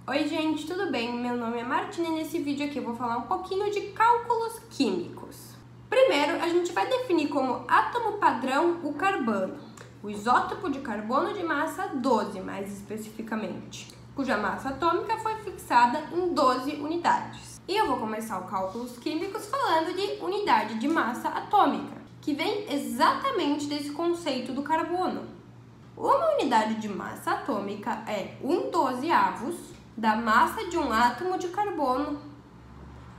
Oi gente, tudo bem? Meu nome é Martina e nesse vídeo aqui eu vou falar um pouquinho de cálculos químicos. Primeiro, a gente vai definir como átomo padrão o carbono, o isótopo de carbono de massa 12, mais especificamente, cuja massa atômica foi fixada em 12 unidades. E eu vou começar o cálculos químicos falando de unidade de massa atômica, que vem exatamente desse conceito do carbono. Uma unidade de massa atômica é 1/12 da massa de um átomo de carbono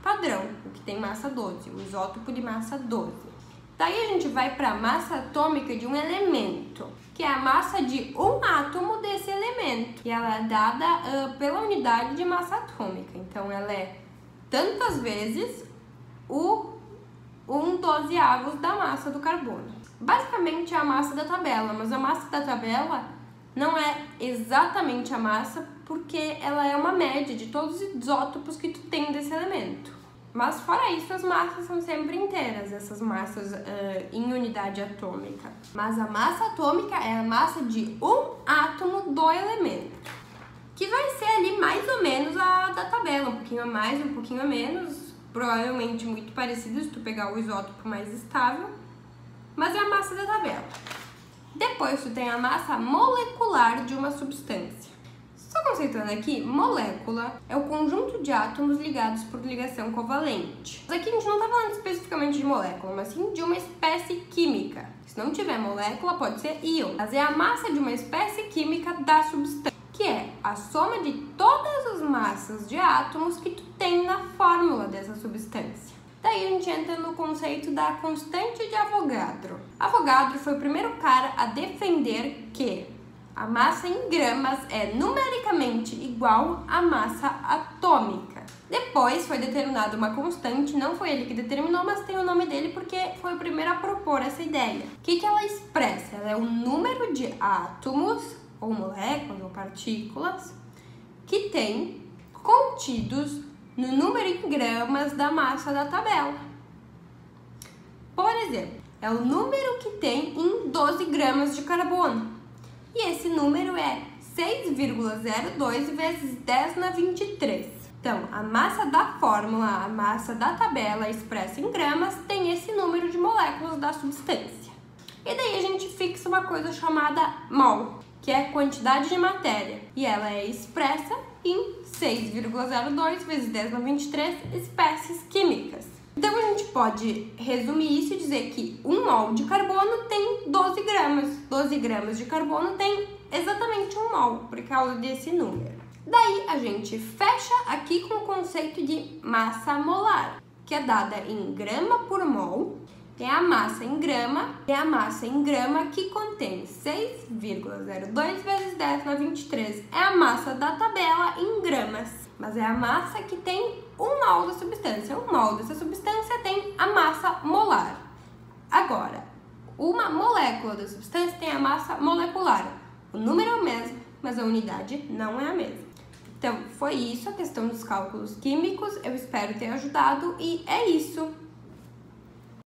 padrão, o que tem massa 12, o isótopo de massa 12. Daí a gente vai para a massa atômica de um elemento, que é a massa de um átomo desse elemento, e ela é dada pela unidade de massa atômica. Então ela é tantas vezes o 1/12 da massa do carbono. Basicamente é a massa da tabela, mas a massa da tabela não é exatamente a massa, porque ela é uma média de todos os isótopos que tu tem desse elemento. Mas fora isso, as massas são sempre inteiras, essas massas em unidade atômica. Mas a massa atômica é a massa de um átomo do elemento, que vai ser ali mais ou menos a da tabela, um pouquinho a mais, um pouquinho a menos, provavelmente muito parecido se tu pegar o isótopo mais estável, mas é a massa da tabela. Depois tu tem a massa molecular de uma substância. Só conceituando aqui, molécula é o conjunto de átomos ligados por ligação covalente. Mas aqui a gente não está falando especificamente de molécula, mas sim de uma espécie química. Se não tiver molécula, pode ser íon. Mas é a massa de uma espécie química da substância, que é a soma de todas as massas de átomos que tu tem na fórmula dessa substância. Daí a gente entra no conceito da constante de Avogadro. Avogadro foi o primeiro cara a defender que a massa em gramas é numericamente igual à massa atômica. Depois foi determinada uma constante, não foi ele que determinou, mas tem o nome dele porque foi o primeiro a propor essa ideia. O que ela expressa? Ela é o número de átomos, ou moléculas, ou partículas, que tem contidos no número em gramas da massa da tabela. Por exemplo, é o número que tem em 12 gramas de carbono. E esse número é 6,02 vezes 10 na 23. Então, a massa da fórmula, a massa da tabela expressa em gramas, tem esse número de moléculas da substância. E daí a gente fixa uma coisa chamada mol, que é a quantidade de matéria. E ela é expressa em 6,02 vezes 10 na 23 espécies químicas. Então a gente pode resumir isso e dizer que 1 mol de carbono tem 12 gramas. 12 gramas de carbono tem exatamente 1 mol, por causa desse número. Daí a gente fecha aqui com o conceito de massa molar, que é dada em grama por mol. Tem a massa em grama, e a massa em grama que contém 6,02 vezes 10 na 23. É a massa da tabela em gramas, mas é a massa que tem 1 mol da substância. 1 mol dessa substância tem a massa molar. Agora, uma molécula da substância tem a massa molecular. O número é o mesmo, mas a unidade não é a mesma. Então, foi isso a questão dos cálculos químicos. Eu espero ter ajudado e é isso.